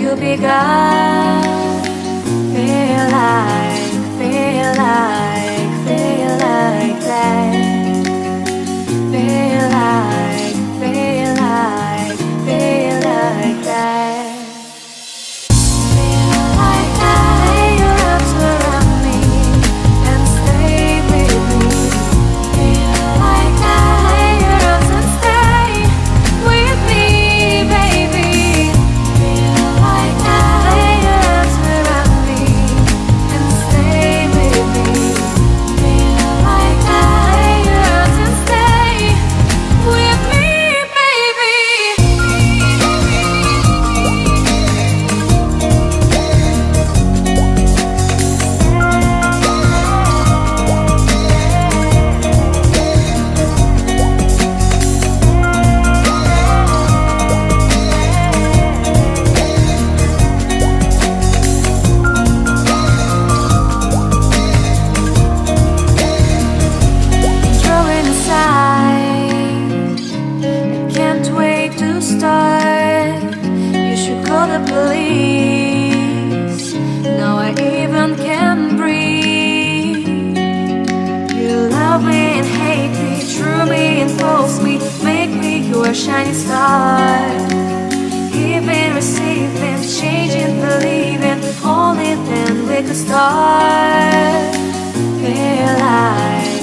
to be God. Feel like that. Feel like that. Feel like that. Lay your arms around me and stay with me. Feel like that. Lay your arms and stay with me, baby. Feel like that. Lay your arms around me and stay with me. Feel like that. Lay your arms and stay with me, baby. Throwing aside, I can't wait to start. You should call the police. Now I even can breathe. You love me and hate me, true me and false me, make me your shining star. Giving, receiving, changing, believing, only then we could start. Feel like